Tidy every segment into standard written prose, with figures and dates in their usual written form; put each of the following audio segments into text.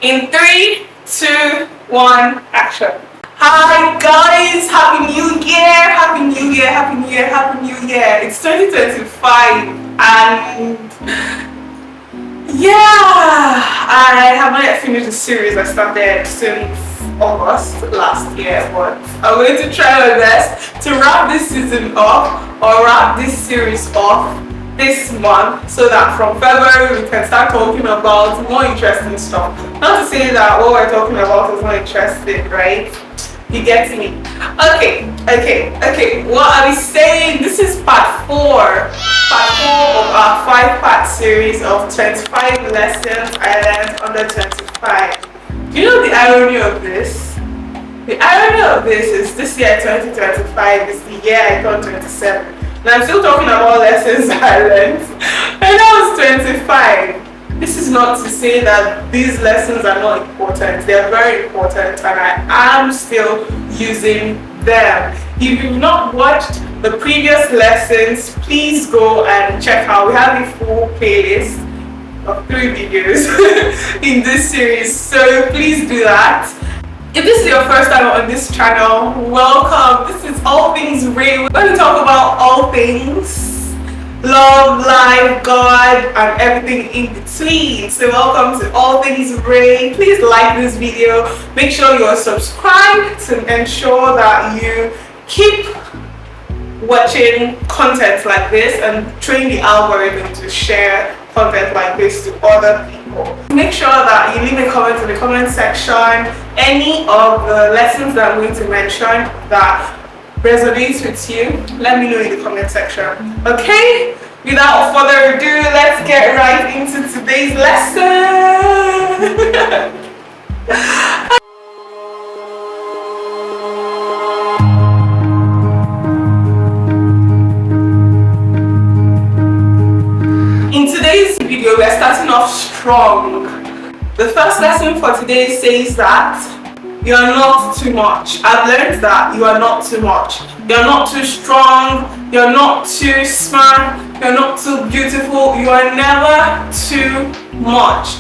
In 3, 2, 1, action. Hi guys, Happy New Year, Happy New Year, Happy New Year, Happy New Year. It's 2025 and yeah, I haven't yet finished the series I started since August last year, but I'm going to try my best to wrap this season off or wrap this series off this month so that from February we can start talking about more interesting stuff. Not to say that what we're talking about is not interesting, right? You get me? Okay. What are we saying? This is part 4 of our 5-part series of 25 lessons I learned under 25. Do you know the irony of this? The irony of this is this year 2025 is the year I turned 27. And I'm still talking about lessons I learned when I was 25. This is not to say that these lessons are not important. They are very important and I am still using them. If you've not watched the previous lessons, please go and check out. We have a full playlist of 3 videos in this series, so please do that. If this is your first time on this channel, welcome. This is All Things Bray. We're going to talk about all things love, life, God, and everything in between. So welcome to All Things Bray. Please like this video. Make sure you're subscribed to ensure that you keep watching content like this and train the algorithm to share content like this to other people. Make sure that you leave a comment in the comment section. Any of the lessons that I'm going to mention that resonates with you, let me know in the comment section. Okay, without further ado, let's get right into today's lesson. In today's video, we're starting off strong. The first lesson for today says that you are not too much. I've learned that you are not too much. You're not too strong. You're not too smart. You're not too beautiful. You are never too much.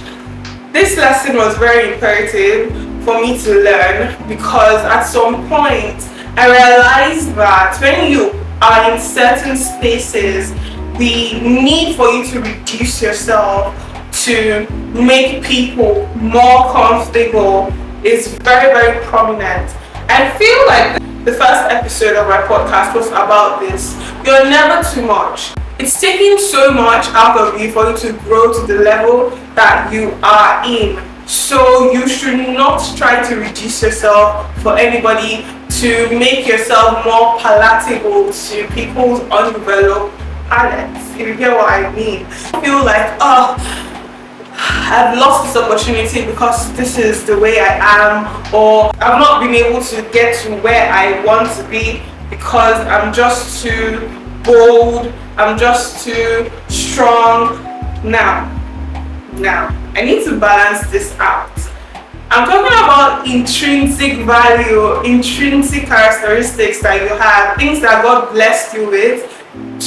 This lesson was very imperative for me to learn because at some point I realized that when you are in certain spaces, the need for you to reduce yourself to make people more comfortable is very, very prominent. I feel like the first episode of my podcast was about this. You're never too much. It's taking so much out of you for you to grow to the level that you are in. So you should not try to reduce yourself for anybody, to make yourself more palatable to people's undeveloped palates, if you get what I mean. I feel like, I've lost this opportunity because this is the way I am, or I've not been able to get to where I want to be because I'm just too bold, I'm just too strong. Now, I need to balance this out. I'm talking about intrinsic value, intrinsic characteristics that you have, things that God blessed you with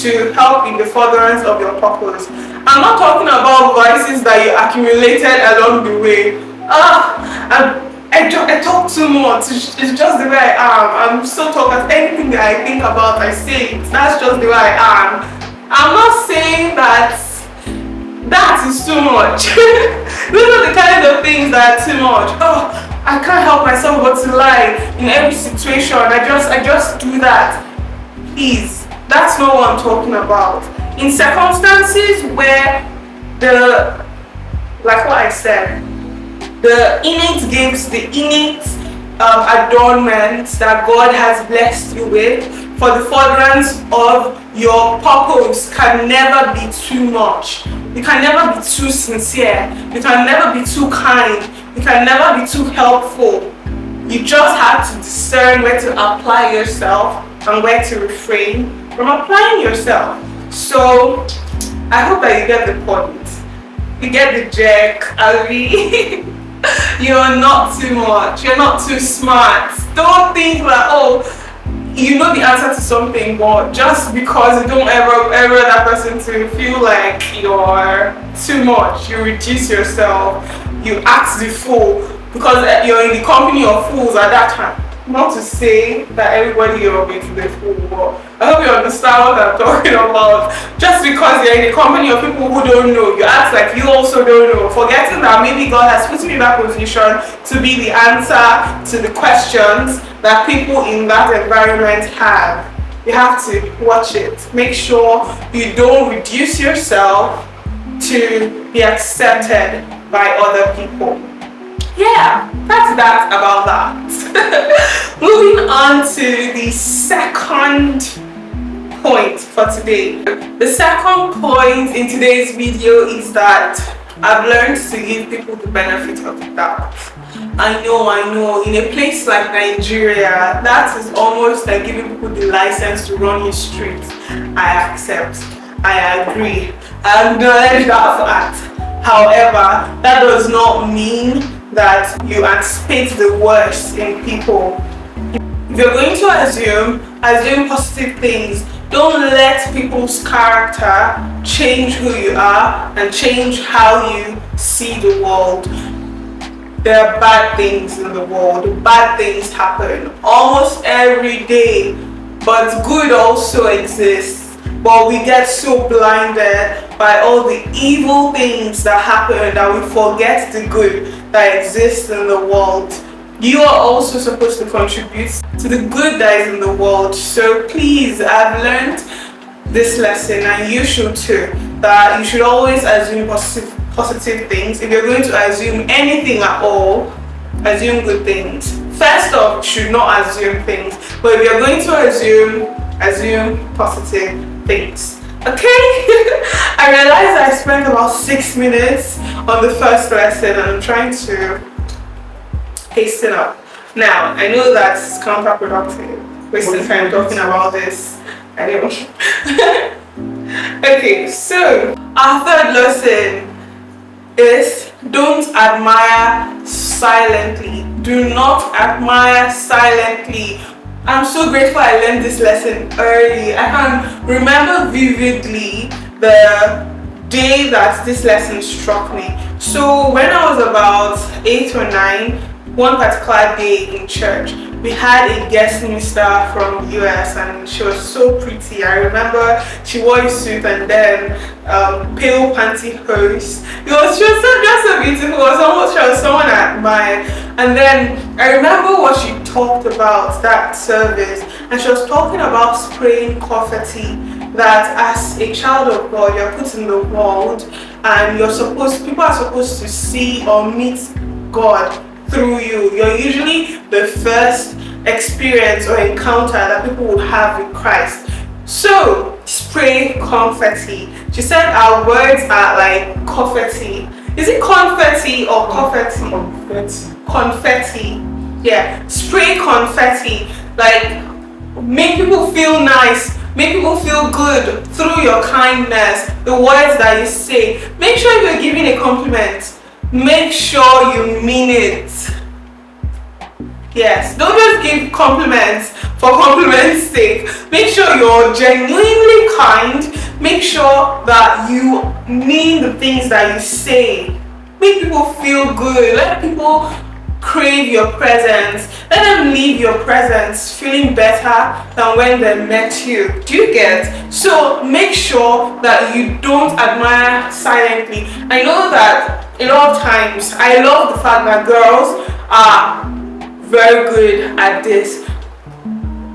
to help in the furtherance of your purpose. I'm not talking about vices that you accumulated along the way. I talk too much. It's just the way I am. I'm so talkative. Anything that I think about, I say it. That's just the way I am. I'm not saying that is too much. Those are the kind of things that are too much. I can't help myself but to lie in every situation. I just do that. Please, that's not what I'm talking about. In circumstances where like what I said, the innate gifts, the innate adornments that God has blessed you with for the furtherance of your purpose can never be too much. You can never be too sincere. You can never be too kind. You can never be too helpful. You just have to discern where to apply yourself and where to refrain from applying yourself. So I hope that you get the point. You get the jerk, Ali. You're not too much. You're not too smart. Don't think that, you know the answer to something, but just because you don't ever that person to feel like you're too much, you reduce yourself. you act the fool because you're in the company of fools at that time. Not to say that everybody you're with is a fool, but I hope you understand what I'm talking about. Just because you're in the company of people who don't know, you act like you also don't know, forgetting that maybe God has put you in that position to be the answer to the questions that people in that environment have. You have to watch it. Make sure you don't reduce yourself to be accepted by other people. Yeah, that's that about that. Moving on to the second point for today. The second point in today's video is that I've learned to give people the benefit of the doubt. I know, in a place like Nigeria, that is almost like giving people the license to run your streets. I accept, I agree, I acknowledge that fact. However, that does not mean that you anticipate the worst in people. If you're going to assume positive things. Don't let people's character change who you are and change how you see the world. There are bad things in the world. Bad things happen almost every day, but good also exists. But we get so blinded by all the evil things that happen that we forget the good that exists in the world. You are also supposed to contribute to the good that is in the world. So please, I've learned this lesson, and you should too, that you should always assume positive things. If you're going to assume anything at all, assume good things. First off, you should not assume things, but if you're going to assume positive things. Okay? I realized I spent about 6 minutes on the first lesson, and I'm trying to hasten up. Now, I know that's counterproductive, wasting time talking about this. I know. Okay, so our third lesson is don't admire silently. Do not admire silently. I'm so grateful I learned this lesson early. I can remember vividly the day that this lesson struck me. So when I was about 8 or 9, one particular day in church, we had a guest minister from US, and she was so pretty. I remember she wore a suit and then pale pantyhose. She was just so beautiful. It was almost she was someone I admired. And then I remember what she talked about that service, and she was talking about spraying confetti. That as a child of God, you're put in the world, and people are supposed to see or meet God through you. You're usually the first experience or encounter that people will have with Christ. So spray confetti. She said our words are like confetti. Is it confetti or confetti? Confetti. Yeah. Spray confetti. Like, make people feel nice. Make people feel good through your kindness, the words that you say. Make sure you're giving a compliment. Make sure you mean it. Yes, don't just give compliments for compliment's sake. Make sure you're genuinely kind. Make sure that you mean the things that you say. Make people feel good. Let people crave your presence. Let them leave your presence feeling better than when they met you. Do you get? So make sure that you don't admire silently. I know that a lot of times, I love the fact that girls are very good at this.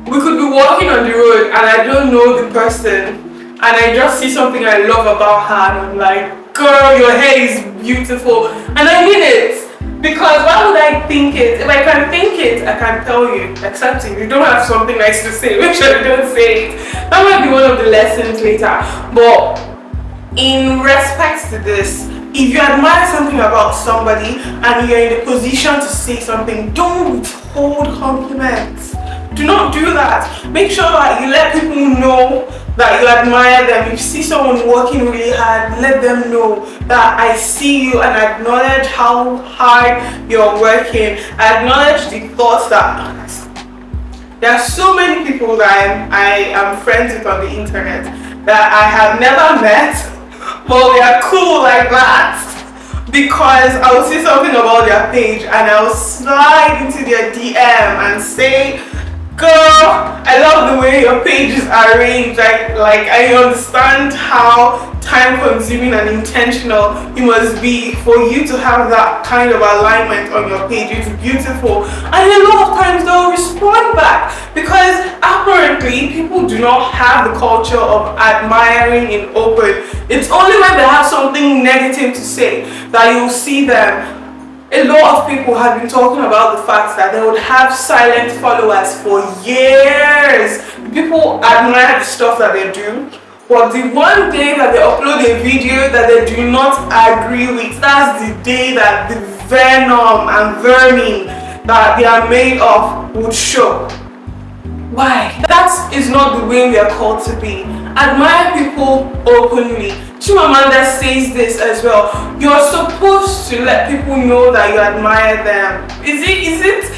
We could be walking on the road and I don't know the person, and I just see something I love about her, and I'm like, girl, your hair is beautiful, and I mean it. Because why would I think it? If I can think it, I can tell you. Except if you don't have something nice to say, make sure you don't say it. That might be one of the lessons later. But in respect to this, if you admire something about somebody and you're in the position to say something, don't withhold compliments. Do not do that. Make sure that you let people know that you admire them. If you see someone working really hard, let them know that I see you and acknowledge how hard you're working. I acknowledge the thoughts that there are so many people that I am friends with on the internet that I have never met, but we are cool like that. because I will see something about their page and I'll slide into their DM and say, girl, I love the way your page is arranged. Like I understand how time consuming and intentional it must be for you to have that kind of alignment on your page. It's beautiful. And a lot of times they'll respond back because apparently people do not have the culture of admiring in open. It's only when they have something negative to say that you'll see them. A lot of people have been talking about the fact that they would have silent followers for years. People admire the stuff that they do, but the one day that they upload a video that they do not agree with, that's the day that the venom and vermin that they are made of would show. Why? That is not the way we are called to be. Admire people openly. Chimamanda says this as well. You're supposed to let people know that you admire them. Is it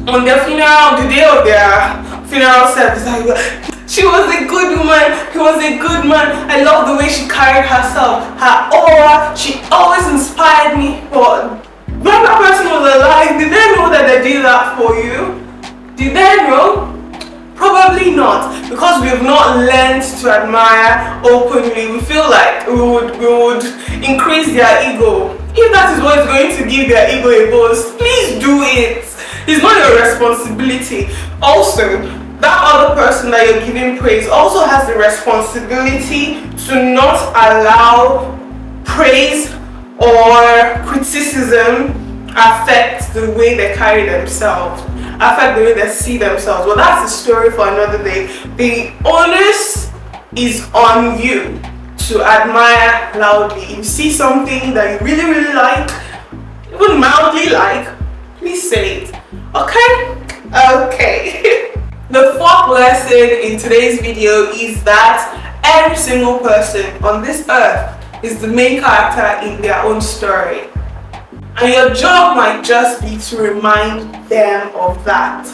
on their funeral, the day of their funeral service? She was a good woman, he was a good man. I love the way she carried herself, her aura, she always inspired me. But when that person was alive, did they know that they did that for you? Did they know? Probably not, because we have not learned to admire openly. We feel like we would increase their ego. If that is what is going to give their ego a boost, please do it. It's not your responsibility. Also, that other person that you're giving praise also has the responsibility to not allow praise or criticism affect the way they carry themselves, affect the way they see themselves. Well, that's a story for another day. The onus is on you to admire loudly. If you see something that you really, really like, even mildly like, please say it. Okay? Okay. The fourth lesson in today's video is that every single person on this earth is the main character in their own story. And your job might just be to remind them of that.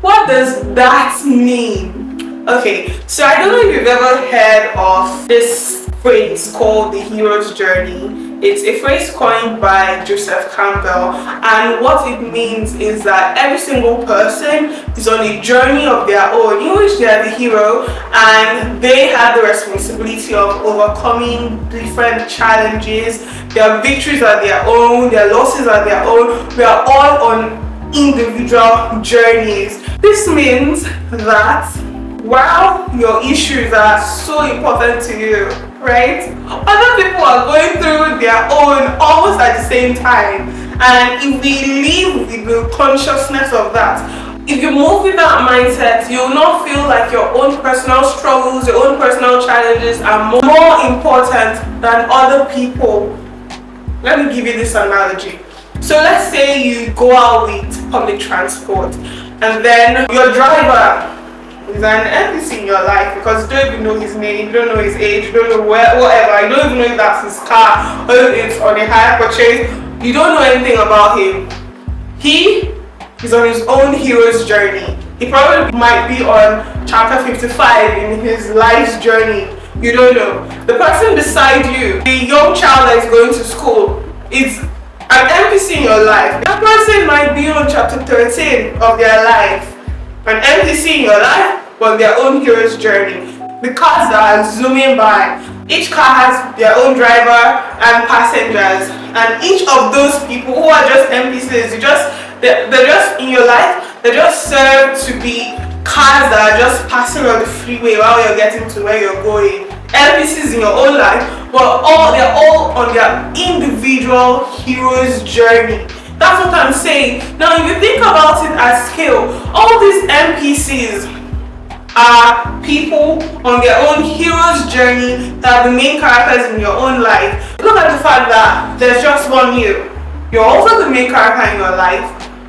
What does that mean? Okay, so I don't know if you've ever heard of this phrase called the hero's journey. It's a phrase coined by Joseph Campbell, and what it means is that every single person is on a journey of their own in which they are the hero, and they have the responsibility of overcoming different challenges. Their victories are their own, their losses are their own. We are all on individual journeys. This means that while your issues are so important to you, right, other people are going through their own almost at the same time. And if we live with the consciousness of that, if you move with that mindset, you'll not feel like your own personal struggles, your own personal challenges are more important than other people. Let me give you this analogy. So let's say you go out with public transport and then your driver is an NPC in your life because you don't even know his name, you don't know his age, you don't know whatever, you don't even know if that's his car or if it's on a hire purchase, you don't know anything about him. He is on his own hero's journey. He probably might be on chapter 55 in his life's journey. You don't know. The person beside you, the young child that is going to school, is an NPC in your life. That person might be on chapter 13 of their life. An NPC in your life, but their own hero's journey. The cars that are zooming by, each car has their own driver and passengers, and each of those people who are just NPCs, they're just in your life. They just serve to be cars that are just passing on the freeway while you're getting to where you're going. NPCs in your own life, but they're all on their individual hero's journey. That's what I'm saying. Now, if you think about it at scale, all these NPCs are people on their own hero's journey that are the main characters in your own life. Look at the fact that there's just one you. You're also the main character in your life.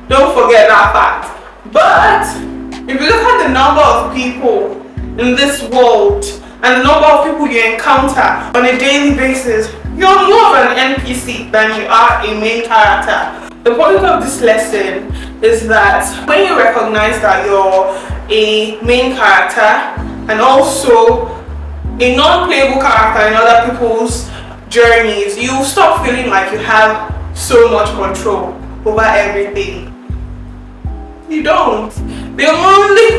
Don't forget that fact. But if you look at the number of people in this world and the number of people you encounter on a daily basis, you're more of an NPC than you are a main character. The point of this lesson is that when you recognize that you're a main character and also a non-playable character in other people's journeys, you stop feeling like you have so much control over everything. You don't. The only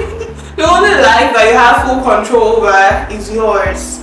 life that you have full control over is yours.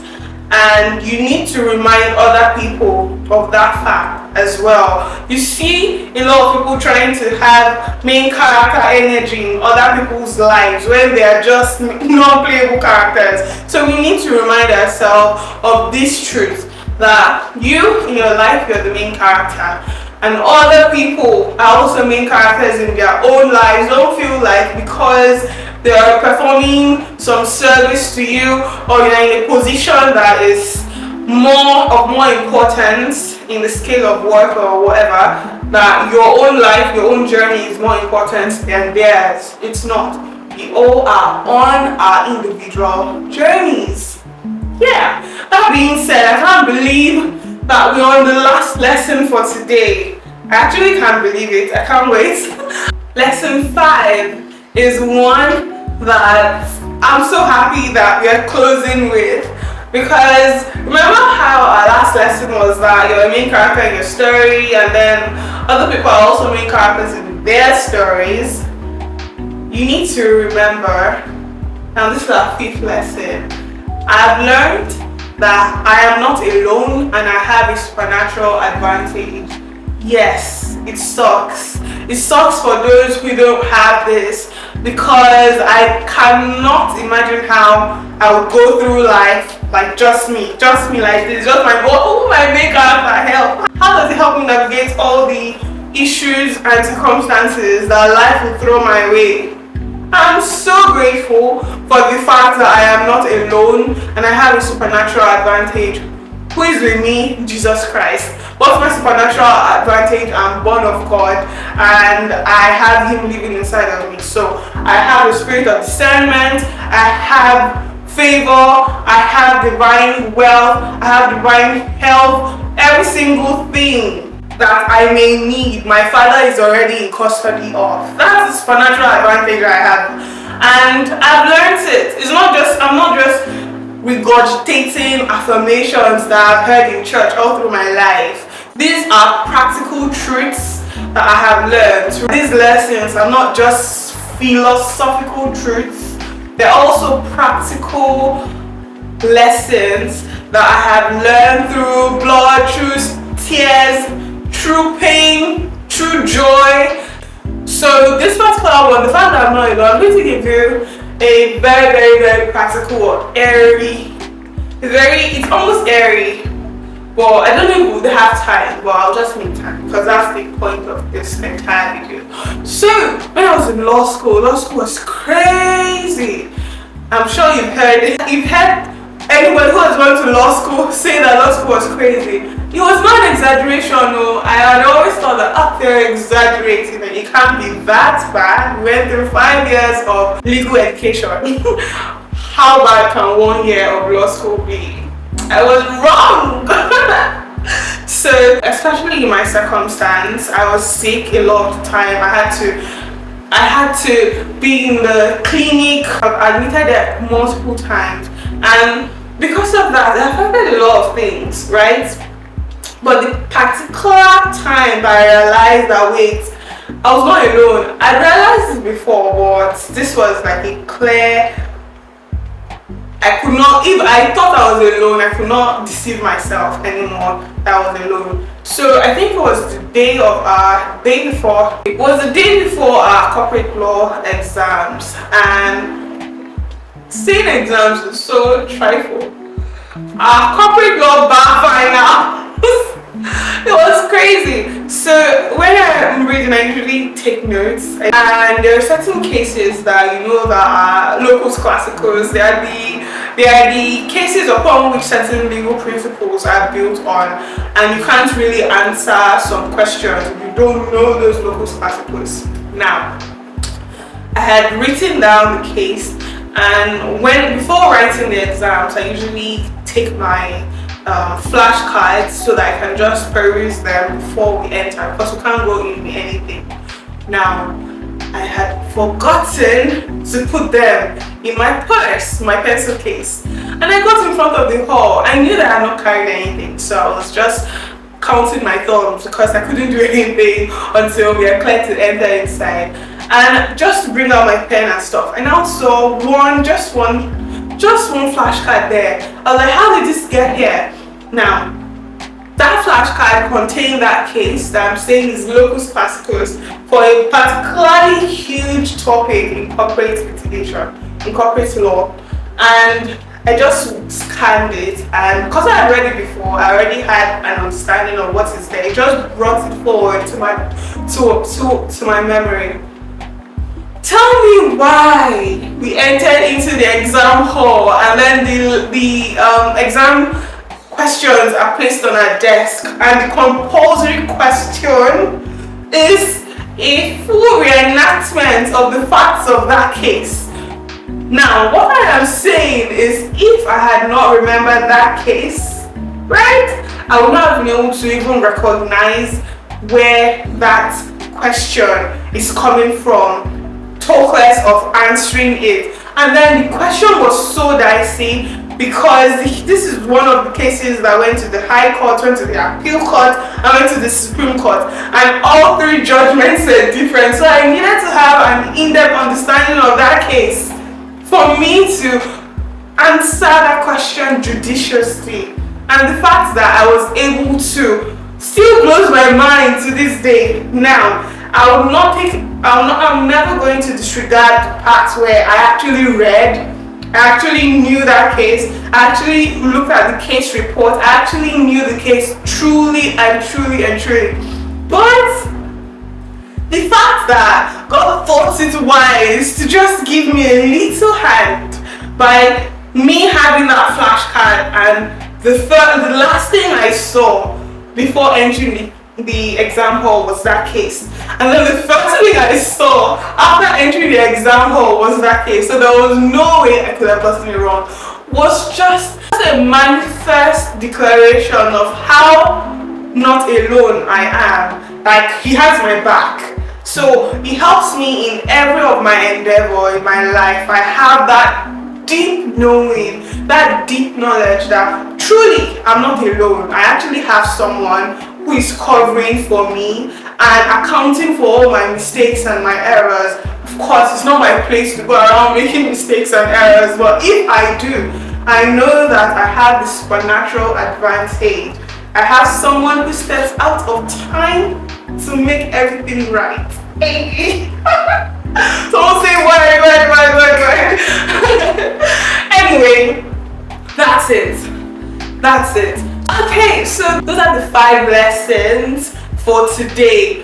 And you need to remind other people of that fact as well. You see a lot of people trying to have main character energy in other people's lives when they are just non-playable characters. So we need to remind ourselves of this truth, that you in your life, you're the main character, and other people are also main characters in their own lives. Don't feel like because they are performing some service to you, or you're in a position that is more importance in the scale of work or whatever, that your own life, your own journey is more important than theirs. It's not. We all are on our individual journeys. Yeah, that being said, I can't believe that we're on the last lesson for today. I actually can't believe it. I can't wait. Lesson 5 is one that I'm so happy that we are closing with, because remember how our last lesson was that you're a main character in your story, and then other people are also main characters in their stories. You need to remember, and this is our 5th lesson, I've learned that I am not alone and I have a supernatural advantage. Yes, it sucks. It sucks for those who don't have this, because I cannot imagine how I would go through life like just me like this, just my main character help. How does it help me navigate all the issues and circumstances that life will throw my way? I'm so grateful for the fact that I am not alone and I have a supernatural advantage. Who is with me? Jesus Christ. What's my supernatural advantage? I'm born of God and I have Him living inside of me. So I have the spirit of discernment, I have favor, I have divine wealth, I have divine health, every single thing that I may need, my Father is already in custody of. That's the supernatural advantage I have, and I've learned it. I'm not just regurgitating affirmations that I've heard in church all through my life. These are practical truths that I have learned. These lessons are not just philosophical truths, they're also practical lessons that I have learned through blood, through tears, through pain, through joy. So this particular one, the fact that I'm not alone, I'm going to give you a very, very, very practical, airy, it's almost airy, but I don't know if we'll have time, but I'll just make time, because that's the point of this entire video. So when I was in law school was crazy. I'm sure you've heard anybody who has gone to law school say that law school was crazy. It was not an exaggeration, no. I had always thought that they're exaggerating and it can't be that bad. We went through 5 years of legal education. How bad can 1 year of law school be? I was wrong. So, especially in my circumstance, I was sick a lot of the time. I had to be in the clinic. I've admitted there multiple times, and because of that, it affected a lot of things, right? But the particular time that I realized that wait, I was not alone. I realized this before, but this was like a clear. If I thought I was alone, I could not deceive myself anymore that I was alone. So I think it was the day before. It was the day before our corporate law exams, and saying exams is so trifle. Our corporate law bar final. It was crazy. So when I'm reading, I usually take notes, and there are certain cases that that are locus classicals. They are the cases upon which certain legal principles are built on, and you can't really answer some questions if you don't know those locus classicals. Now, I had written down the case, and before writing the exams, I usually take my flashcards so that I can just peruse them before we enter, because we can't go in with anything. Now, I had forgotten to put them in my purse, my pencil case. And I got in front of the hall. I knew that I had not carried anything, so I was just counting my thumbs because I couldn't do anything until we were clear to enter inside. And just to bring out my pen and stuff, I now saw just one flashcard there. I was like, how did this get here? Now, that flashcard contained that case that I'm saying is locus classicus for a particularly huge topic in corporate litigation, in corporate law. And I just scanned it, and because I had read it before, I already had an understanding of what is there. It just brought it forward to my memory. Tell me why we entered into the exam hall and then the exam questions are placed on our desk, and the compulsory question is a full reenactment of the facts of that case. Now, what I am saying is, if I had not remembered that case, right, I would not have been able to even recognize where that question is coming from, talk less of answering it. And then the question was so dicey because this is one of the cases that went to the High Court, went to the Appeal Court, and went to the Supreme Court, and all three judgments are different. So I needed to have an in-depth understanding of that case for me to answer that question judiciously. And the fact that I was able to still blows my mind to this day. Now, I'm never going to disregard the parts where I actually read, I actually knew that case, I actually looked at the case report, I actually knew the case truly. But the fact that God thought it wise to just give me a little hand by me having that flashcard, and the last thing I saw before entering the exam hall was that case, and then the first thing I saw after entering the exam hall was that case, so there was no way I could have gotten it wrong. Was just a manifest declaration of how not alone I am. Like, he has my back. So he helps me in every of my endeavor in my life. I have that deep knowing, that deep knowledge that truly I'm not alone. I actually have someone who is covering for me and accounting for all my mistakes and my errors. Of course, it's not my place to go around making mistakes and errors, but if I do, I know that I have the supernatural advantage. I have someone who steps out of time to make everything right. Someone say why. Anyway, that's it. Okay, so those are the 5 lessons for today.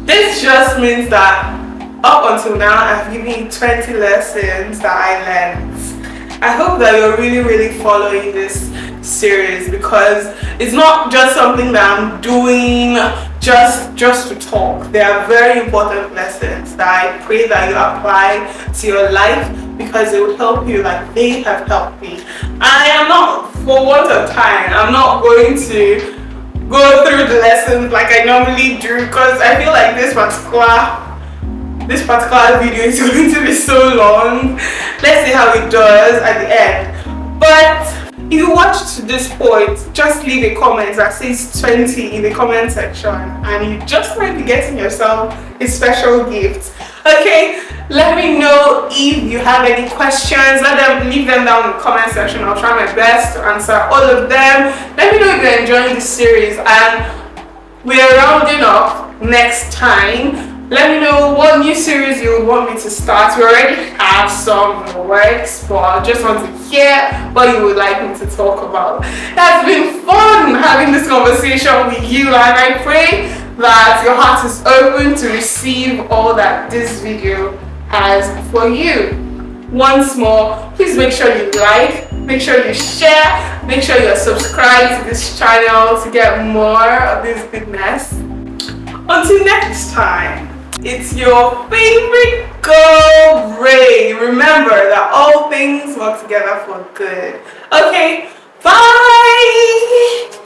This just means that up until now I've given you 20 lessons that I learned. I hope that you're really following this series, because it's not just something that I'm doing just to talk. They are very important lessons that I pray that you apply to your life, because it will help you like they have helped me. I am not, for want of time, I'm not going to go through the lessons like I normally do, because I feel like this particular video is going to be so long. Let's see how it does at the end. But if you watched to this point, just leave a comment that says 20 in the comment section, and you just might be getting yourself a special gift. Okay, let me know if you have any questions. Leave them down in the comment section. I'll try my best to answer all of them. Let me know if you're enjoying this series, and we're rounding up next time. Let me know what new series you would want me to start. We already have some in the works, but I just want to hear what you would like me to talk about. It's been fun having this conversation with you, and I pray that your heart is open to receive all that this video has for you. Once more, please make sure you like, make sure you share, make sure you're subscribed to this channel to get more of this goodness. Until next time, it's your favorite girl, Bray. Remember that all things work together for good. Okay, bye!